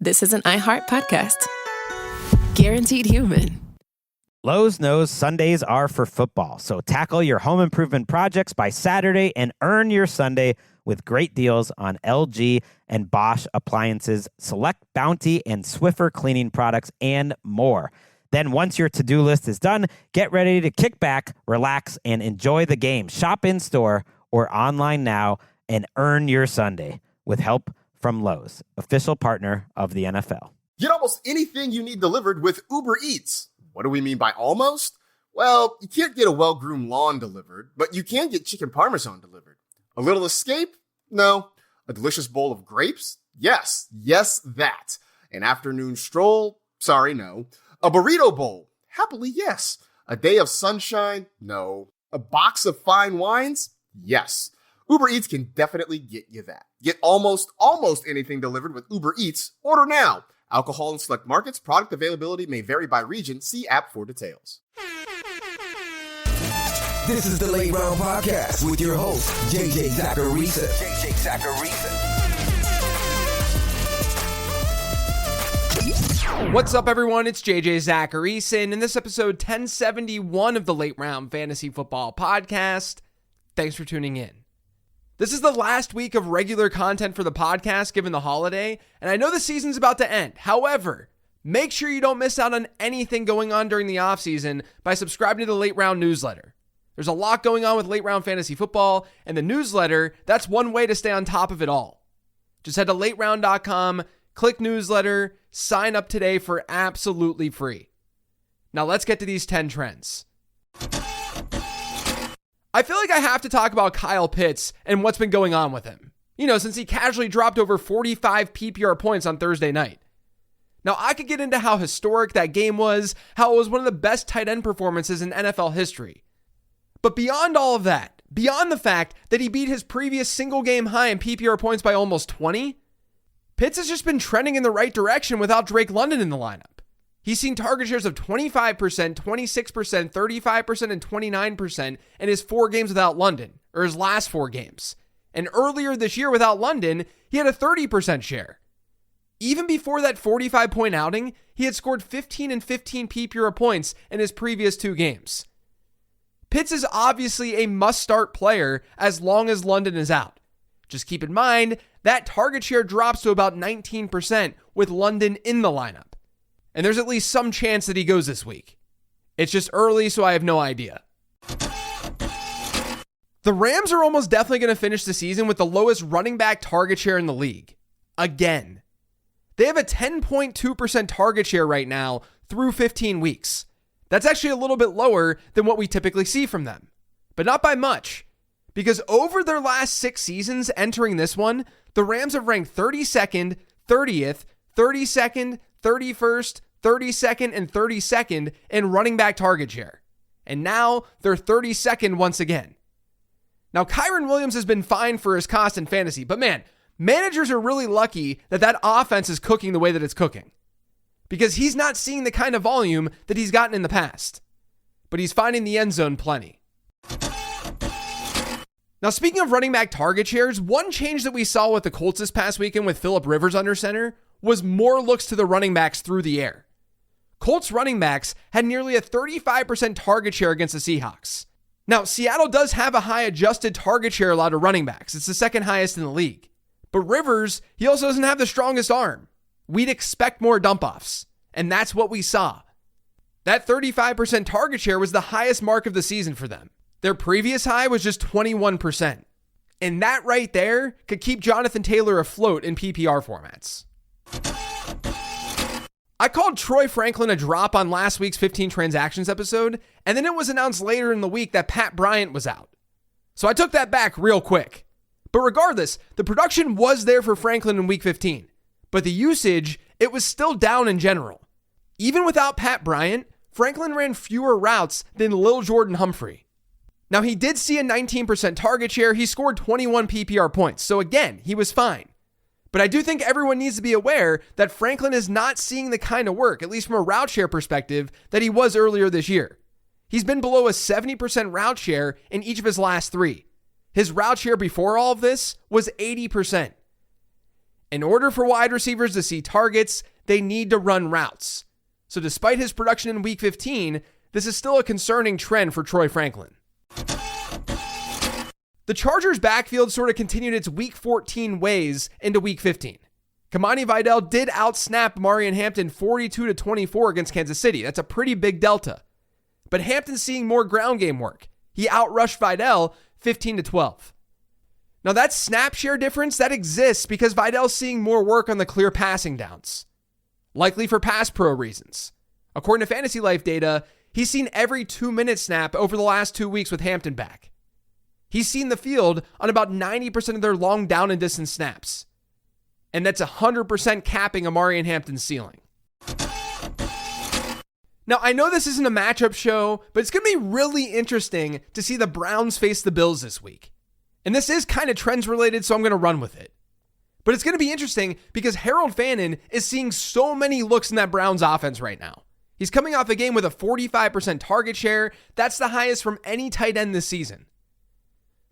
this is an iHeart podcast. Guaranteed human. Lowe's knows Sundays are for football, so tackle your home improvement projects by Saturday and earn your Sunday with great deals on LG and Bosch appliances, select Bounty and Swiffer cleaning products, and more. Then once your to-do list is done, get ready to kick back, relax, and enjoy the game. Shop in-store or online now and earn your Sunday with help from Lowe's, official partner of the NFL. Get almost anything you need delivered with Uber Eats. What do we mean by almost? Well, you can't get a well-groomed lawn delivered, but you can get chicken parmesan delivered. A little escape? No. A delicious bowl of grapes? Yes, that. An afternoon stroll? Sorry, no. A burrito bowl? Happily, yes. A day of sunshine? No. A box of fine wines? Yes. Uber Eats can definitely get you that. Get almost anything delivered with Uber Eats. Order now. Alcohol in select markets. Product availability may vary by region. See app for details. This is the Late Round Podcast with your host, JJ Zacharisa. What's up, everyone? It's JJ Zacharisa, and in this episode 1071 of the Late Round Fantasy Football Podcast, thanks for tuning in. This is the last week of regular content for the podcast given the holiday, and I know the season's about to end. However, make sure you don't miss out on anything going on during the offseason by subscribing to the Late Round newsletter. There's a lot going on with Late Round Fantasy Football, and the newsletter, that's one way to stay on top of it all. Just head to lateround.com, click newsletter, sign up today for absolutely free. Now let's get to these 10 trends. I feel like I have to talk about Kyle Pitts and what's been going on with him. Since he casually dropped over 45 PPR points on Thursday night. Now, I could get into how historic that game was, how it was one of the best tight end performances in NFL history. But beyond all of that, beyond the fact that he beat his previous single game high in PPR points by almost 20, Pitts has just been trending in the right direction without Drake London in the lineup. He's seen target shares of 25%, 26%, 35%, and 29% in his 4 games without London, or his last 4 games. And earlier this year without London, he had a 30% share. Even before that 45-point outing, he had scored 15 and 15 PPR points in his previous 2 games. Pitts is obviously a must-start player as long as London is out. Just keep in mind, that target share drops to about 19% with London in the lineup. And there's at least some chance that he goes this week. It's just early, so I have no idea. The Rams are almost definitely going to finish the season with the lowest running back target share in the league. Again. They have a 10.2% target share right now through 15 weeks. That's actually a little bit lower than what we typically see from them. But not by much. Because over their last 6 seasons entering this one, the Rams have ranked 32nd, 30th, 32nd, 31st, 32nd, and 32nd in running back target share. And now they're 32nd once again. Now, Kyron Williams has been fine for his cost in fantasy, but man, managers are really lucky that offense is cooking the way that it's cooking. Because he's not seeing the kind of volume that he's gotten in the past. But he's finding the end zone plenty. Now, speaking of running back target shares, one change that we saw with the Colts this past weekend with Phillip Rivers under center was more looks to the running backs through the air. Colts running backs had nearly a 35% target share against the Seahawks. Now, Seattle does have a high adjusted target share allowed to running backs. It's the second highest in the league. But Rivers, he also doesn't have the strongest arm. We'd expect more dump-offs. And that's what we saw. That 35% target share was the highest mark of the season for them. Their previous high was just 21%. And that right there could keep Jonathan Taylor afloat in PPR formats. I called Troy Franklin a drop on last week's 15 transactions episode, and then it was announced later in the week that Pat Bryant was out. So I took that back real quick. But regardless, the production was there for Franklin in week 15, but the usage, it was still down in general. Even without Pat Bryant, Franklin ran fewer routes than Lil Jordan Humphrey. Now, he did see a 19% target share. He scored 21 PPR points. So again, he was fine. But I do think everyone needs to be aware that Franklin is not seeing the kind of work, at least from a route share perspective, that he was earlier this year. He's been below a 70% route share in each of his last 3. His route share before all of this was 80%. In order for wide receivers to see targets, they need to run routes. So despite his production in Week 15, this is still a concerning trend for Troy Franklin. The Chargers' backfield sort of continued its Week 14 ways into Week 15. Kamani Vidal did outsnap Marion Hampton 42-24 against Kansas City. That's a pretty big delta. But Hampton's seeing more ground game work. He outrushed Vidal 15-12. Now that snap share difference, that exists because Vidal's seeing more work on the clear passing downs. Likely for pass pro reasons. According to Fantasy Life data, he's seen every 2-minute snap over the last 2 weeks with Hampton back. He's seen the field on about 90% of their long down and distance snaps. And that's 100% capping Amari and Hampton's ceiling. Now, I know this isn't a matchup show, but it's going to be really interesting to see the Browns face the Bills this week. And this is kind of trends related, so I'm going to run with it. But it's going to be interesting because Harold Fannin is seeing so many looks in that Browns offense right now. He's coming off a game with a 45% target share. That's the highest from any tight end this season.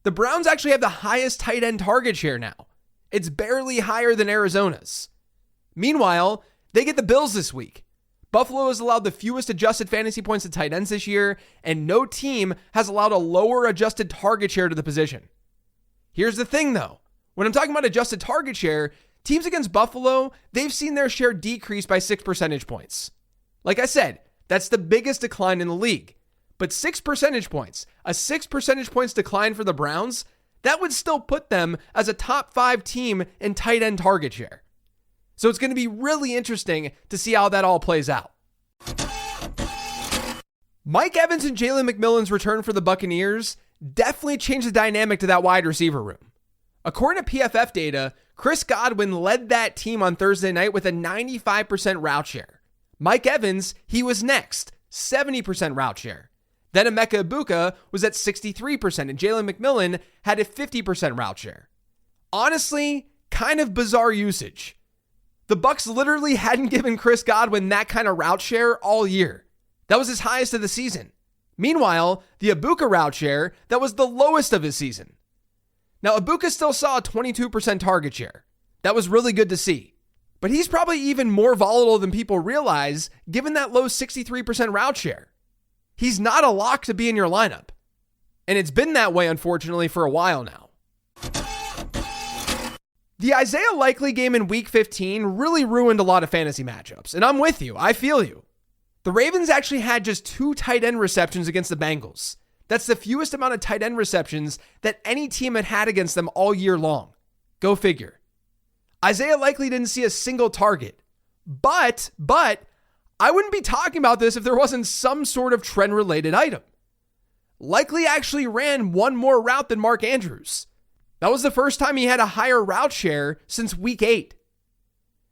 The Browns actually have the highest tight end target share now. It's barely higher than Arizona's. Meanwhile, they get the Bills this week. Buffalo has allowed the fewest adjusted fantasy points to tight ends this year, and no team has allowed a lower adjusted target share to the position. Here's the thing though. When I'm talking about adjusted target share, teams against Buffalo, they've seen their share decrease by 6 percentage points. Like I said, that's the biggest decline in the league. But 6 percentage points, a 6 percentage points decline for the Browns, that would still put them as a top 5 team in tight end target share. So it's going to be really interesting to see how that all plays out. Mike Evans and Jalen McMillan's return for the Buccaneers definitely changed the dynamic to that wide receiver room. According to PFF data, Chris Godwin led that team on Thursday night with a 95% route share. Mike Evans, he was next, 70% route share. Then Emeka Egbuka was at 63%, and Jalen McMillan had a 50% route share. Honestly, kind of bizarre usage. The Bucs literally hadn't given Chris Godwin that kind of route share all year. That was his highest of the season. Meanwhile, the Egbuka route share, that was the lowest of his season. Now, Egbuka still saw a 22% target share. That was really good to see. But he's probably even more volatile than people realize, given that low 63% route share. He's not a lock to be in your lineup. And it's been that way, unfortunately, for a while now. The Isaiah Likely game in Week 15 really ruined a lot of fantasy matchups. And I'm with you. I feel you. The Ravens actually had just 2 tight end receptions against the Bengals. That's the fewest amount of tight end receptions that any team had had against them all year long. Go figure. Isaiah Likely didn't see a single target. But I wouldn't be talking about this if there wasn't some sort of trend-related item. Likely actually ran one more route than Mark Andrews. That was the first time he had a higher route share since Week 8.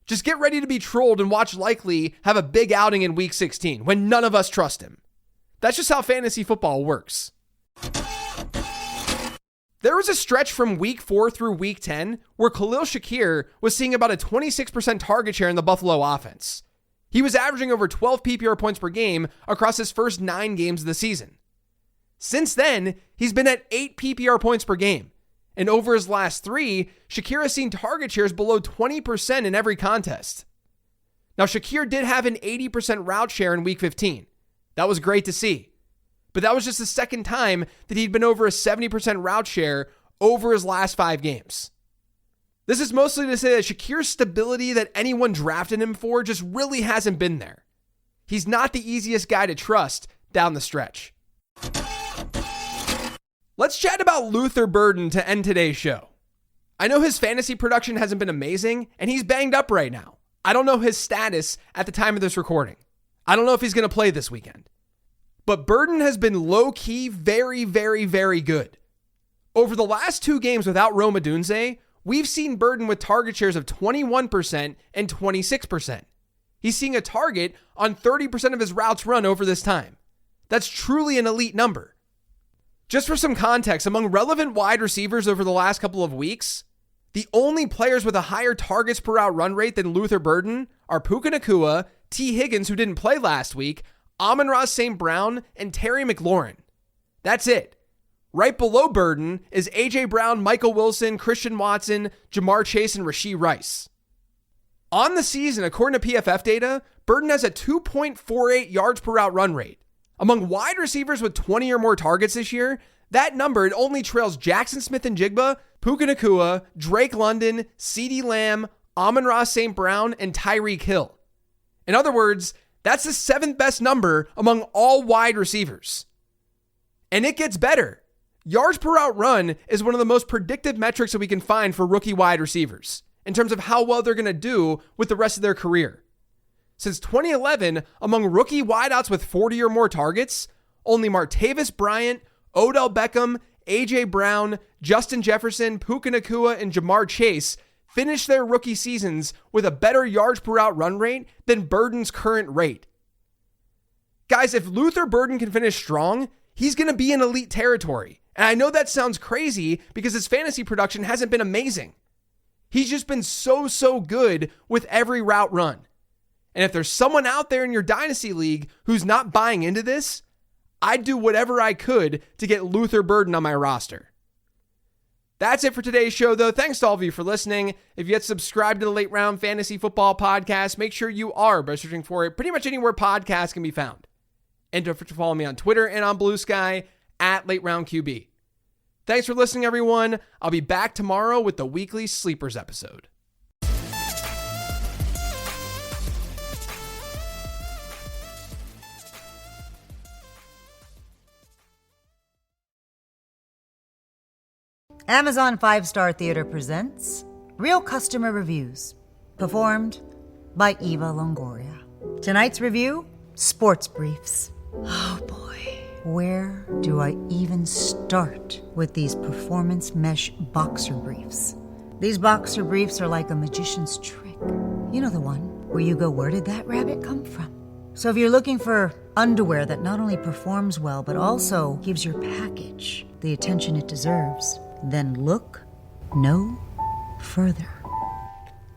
Just get ready to be trolled and watch Likely have a big outing in Week 16 when none of us trust him. That's just how fantasy football works. There was a stretch from Week 4 through Week 10 where Khalil Shakir was seeing about a 26% target share in the Buffalo offense. He was averaging over 12 PPR points per game across his first 9 games of the season. Since then, he's been at 8 PPR points per game. And over his last 3, Shakir has seen target shares below 20% in every contest. Now, Shakir did have an 80% route share in Week 15. That was great to see. But that was just the second time that he'd been over a 70% route share over his last 5 games. This is mostly to say that Shakir's stability that anyone drafted him for just really hasn't been there. He's not the easiest guy to trust down the stretch. Let's chat about Luther Burden to end today's show. I know his fantasy production hasn't been amazing, and he's banged up right now. I don't know his status at the time of this recording. I don't know if he's going to play this weekend. But Burden has been low-key very, very, very good. Over the last 2 games without Rome Odunze, we've seen Burden with target shares of 21% and 26%. He's seeing a target on 30% of his routes run over this time. That's truly an elite number. Just for some context, among relevant wide receivers over the last couple of weeks, the only players with a higher targets per route run rate than Luther Burden are Puka Nacua, T. Higgins, who didn't play last week, Amon-Ra St. Brown, and Terry McLaurin. That's it. Right below Burden is A.J. Brown, Michael Wilson, Christian Watson, Jamar Chase, and Rashee Rice. On the season, according to PFF data, Burden has a 2.48 yards per route run rate. Among wide receivers with 20 or more targets this year, that number it only trails Jackson Smith-Njigba, Puka Nacua, Drake London, CeeDee Lamb, Amon-Ra St. Brown, and Tyreek Hill. In other words, that's the 7th best number among all wide receivers. And it gets better. Yards per route run is one of the most predictive metrics that we can find for rookie wide receivers in terms of how well they're going to do with the rest of their career. Since 2011, among rookie wideouts with 40 or more targets, only Martavis Bryant, Odell Beckham, A.J. Brown, Justin Jefferson, Puka Nacua, and Jamar Chase finished their rookie seasons with a better yards per route run rate than Burden's current rate. Guys, if Luther Burden can finish strong, he's going to be in elite territory. And I know that sounds crazy because his fantasy production hasn't been amazing. He's just been so good with every route run. And if there's someone out there in your dynasty league who's not buying into this, I'd do whatever I could to get Luther Burden on my roster. That's it for today's show, though. Thanks to all of you for listening. If you yet subscribed to the Late Round Fantasy Football Podcast, make sure you are by searching for it pretty much anywhere podcasts can be found. And don't forget to follow me on Twitter and on Blue Sky at Late Round QB. Thanks for listening, everyone. I'll be back tomorrow with the weekly Sleepers episode. Amazon 5-Star Theater presents Real Customer Reviews, performed by Eva Longoria. Tonight's review, Sports Briefs. Oh boy, where do I even start with these performance mesh boxer briefs? These boxer briefs are like a magician's trick. You know the one where you go, where did that rabbit come from? So if you're looking for underwear that not only performs well, but also gives your package the attention it deserves, then look no further.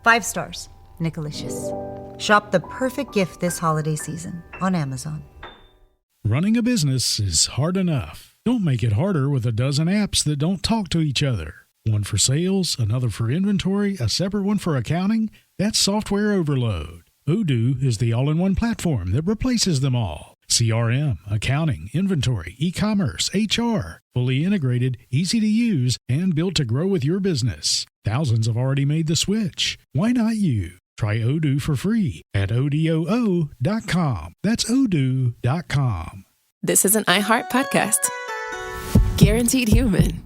5 stars, Nicolicious. Shop the perfect gift this holiday season on Amazon. Running a business is hard enough. Don't make it harder with a dozen apps that don't talk to each other. One for sales, another for inventory, a separate one for accounting. That's software overload. Odoo is the all-in-one platform that replaces them all. CRM, accounting, inventory, e-commerce, HR. Fully integrated, easy to use, and built to grow with your business. Thousands have already made the switch. Why not you? Try Odoo for free at odoo.com. That's odoo.com. This is an iHeart podcast. Guaranteed human.